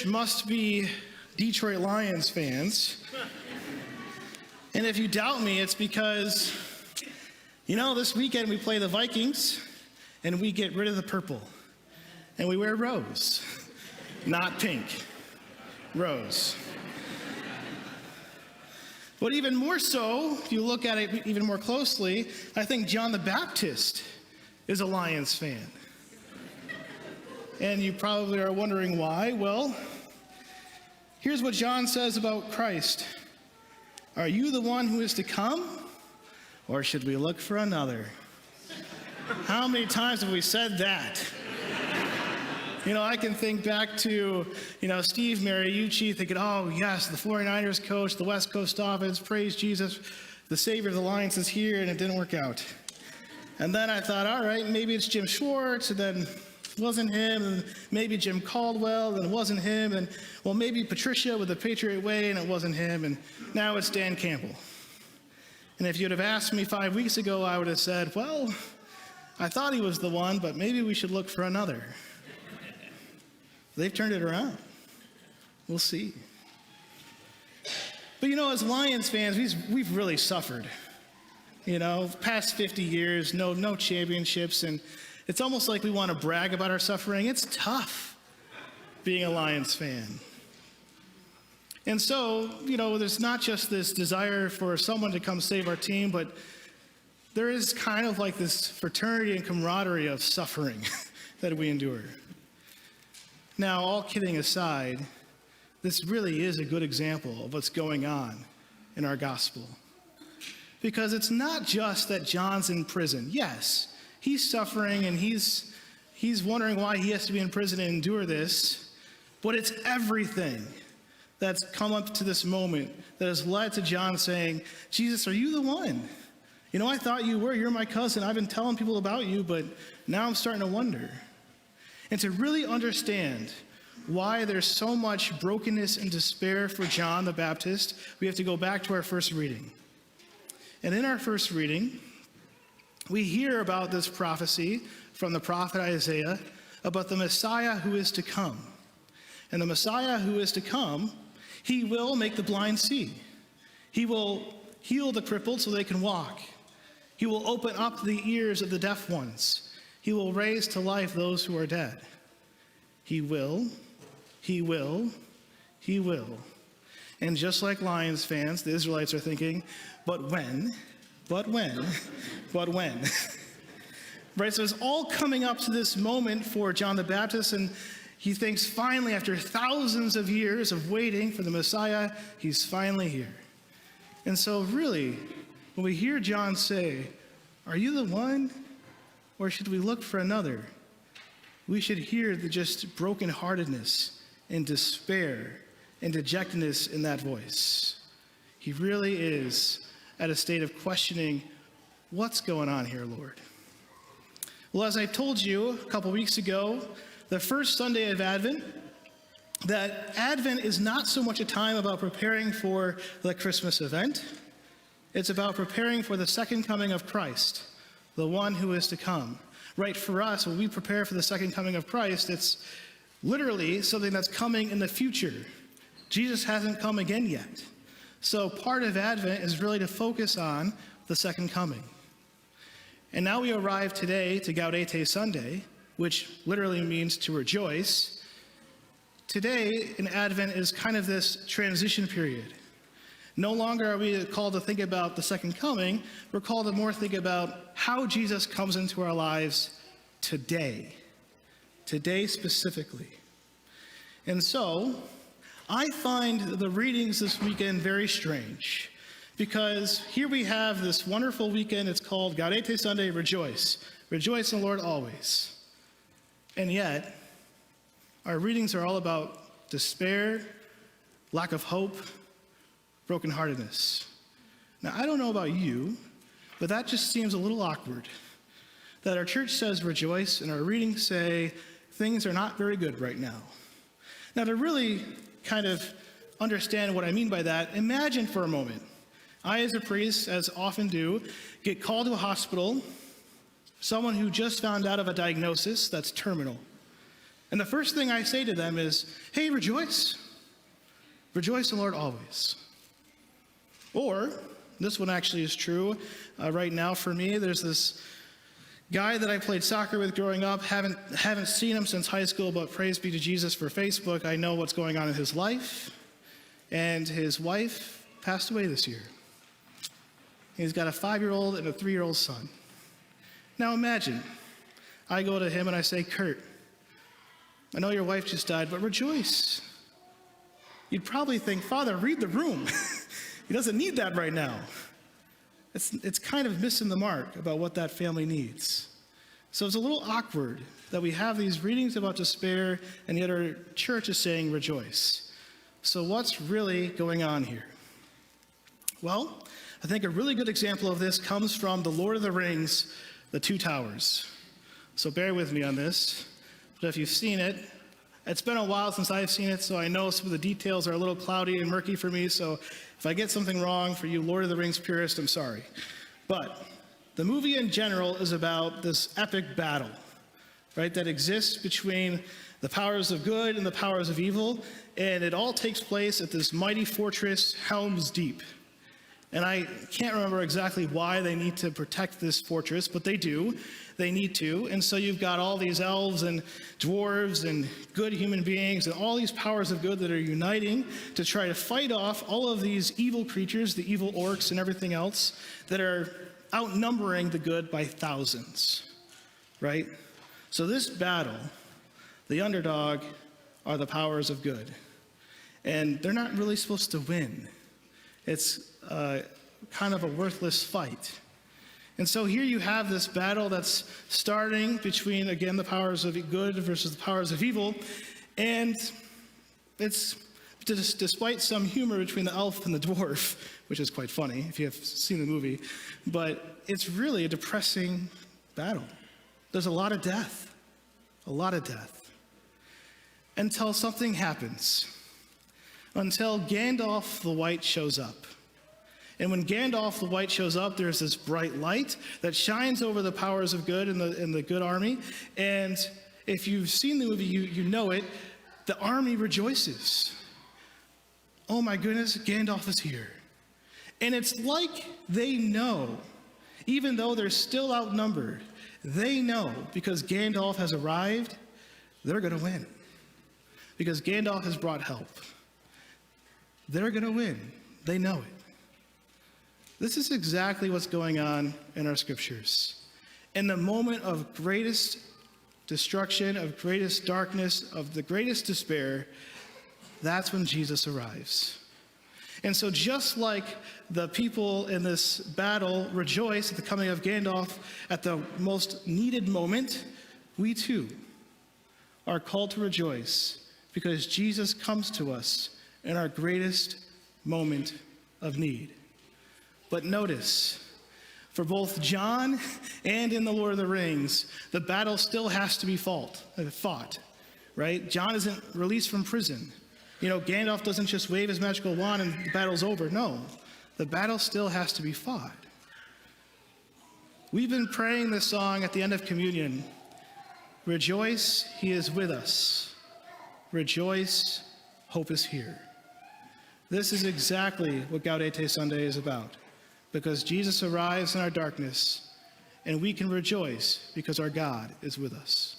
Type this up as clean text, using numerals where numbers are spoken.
church must be Detroit Lions fans. And if you doubt me, it's because, this weekend we play the Vikings, and we get rid of the purple. And we wear rose, not pink, rose. But even more so, if you look at it even more closely, I think John the Baptist is a Lions fan. And you probably are wondering why. Well, here's what John says about Christ. Are you the one who is to come, or should we look for another? How many times have we said that? I can think back to, Steve Mariucci thinking, oh, yes, the 49ers coach, the West Coast offense, praise Jesus, the savior of the Lions is here, and it didn't work out. And then I thought, all right, maybe it's Jim Schwartz, and then it wasn't him, and maybe Jim Caldwell, and it wasn't him, and, well, maybe Patricia with the Patriot Way, and it wasn't him, and now it's Dan Campbell. And if you'd have asked me 5 weeks ago, I would have said, well, I thought he was the one, but maybe we should look for another. They've turned it around. We'll see. But as Lions fans, we've really suffered. Past 50 years, no championships, and it's almost like we want to brag about our suffering. It's tough being a Lions fan. And so, there's not just this desire for someone to come save our team, but there is kind of like this fraternity and camaraderie of suffering that we endure. Now, all kidding aside, this really is a good example of what's going on in our gospel. Because it's not just that John's in prison. Yes, he's suffering and he's wondering why he has to be in prison and endure this, but it's everything that's come up to this moment that has led to John saying, Jesus, are you the one? I thought you were. You're my cousin. I've been telling people about you, but now I'm starting to wonder. And to really understand why there's so much brokenness and despair for John the Baptist, we have to go back to our first reading. And in our first reading, we hear about this prophecy from the prophet Isaiah about the Messiah who is to come. And the Messiah who is to come, he will make the blind see. He will heal the crippled so they can walk. He will open up the ears of the deaf ones. He will raise to life those who are dead. He will. And just like Lions fans, the Israelites are thinking, but when? Right, so it's all coming up to this moment for John the Baptist, and he thinks finally, after thousands of years of waiting for the Messiah, he's finally here. And so really, when we hear John say, are you the one? Or should we look for another? We should hear the just brokenheartedness and despair and dejectedness in that voice. He really is at a state of questioning, what's going on here, Lord? Well, as I told you a couple weeks ago, the first Sunday of Advent, that Advent is not so much a time about preparing for the Christmas event. It's about preparing for the second coming of Christ, the one who is to come. Right, for us, when we prepare for the second coming of Christ, it's literally something that's coming in the future. Jesus hasn't come again yet. So part of Advent is really to focus on the second coming. And now we arrive today to Gaudete Sunday, which literally means to rejoice. Today in Advent is kind of this transition period. No longer are we called to think about the second coming. We're called to more think about how Jesus comes into our lives today specifically. And so I find the readings this weekend very strange, because here we have this wonderful weekend. It's called Gaudete Sunday, Rejoice. Rejoice in the Lord always. And yet, our readings are all about despair, lack of hope, brokenheartedness. Now, I don't know about you, but that just seems a little awkward. That our church says rejoice, and our readings say things are not very good right now. Now, to really kind of understand what I mean by that, imagine for a moment, I as a priest, as often do, get called to a hospital, someone who just found out of a diagnosis that's terminal. And the first thing I say to them is, hey, rejoice. Rejoice in the Lord always. Or, this one actually is true right now for me. There's this guy that I played soccer with growing up. Haven't seen him since high school, but praise be to Jesus for Facebook. I know what's going on in his life. And his wife passed away this year. He's got a 5-year-old and a 3-year-old son. Now imagine, I go to him and I say, Kurt, I know your wife just died, but rejoice. You'd probably think, Father, read the room. He doesn't need that right now. It's kind of missing the mark about what that family needs. So it's a little awkward that we have these readings about despair, and yet our church is saying rejoice. So what's really going on here? Well, I think a really good example of this comes from The Lord of the Rings, The Two Towers. So bear with me on this. But if you've seen it, it's been a while since I've seen it, so I know some of the details are a little cloudy and murky for me, so if I get something wrong for you Lord of the Rings purists, I'm sorry. But the movie in general is about this epic battle, right, that exists between the powers of good and the powers of evil, and it all takes place at this mighty fortress, Helm's Deep. And I can't remember exactly why they need to protect this fortress, but they do. They need to. And so you've got all these elves and dwarves and good human beings and all these powers of good that are uniting to try to fight off all of these evil creatures, the evil orcs and everything else, that are outnumbering the good by thousands, right? So this battle, the underdog are the powers of good. And they're not really supposed to win. It's kind of a worthless fight. And so here you have this battle that's starting between, again, the powers of good versus the powers of evil. And it's, despite some humor between the elf and the dwarf, which is quite funny if you have seen the movie, but it's really a depressing battle. There's a lot of death. Until something happens. Until Gandalf the White shows up. And when Gandalf the White shows up, there's this bright light that shines over the powers of good in the good army. And if you've seen the movie, you know it. The army rejoices. Oh my goodness, Gandalf is here. And it's like they know, even though they're still outnumbered, they know because Gandalf has arrived, they're going to win. Because Gandalf has brought help. They're going to win. They know it. This is exactly what's going on in our scriptures. In the moment of greatest destruction, of greatest darkness, of the greatest despair, that's when Jesus arrives. And so just like the people in this battle rejoice at the coming of Gandalf at the most needed moment, we too are called to rejoice because Jesus comes to us in our greatest moment of need. But notice, for both John and in The Lord of the Rings, the battle still has to be fought, right? John isn't released from prison. Gandalf doesn't just wave his magical wand and the battle's over. No, the battle still has to be fought. We've been praying this song at the end of communion. Rejoice, he is with us. Rejoice, hope is here. This is exactly what Gaudete Sunday is about. Because Jesus arrives in our darkness, and we can rejoice because our God is with us.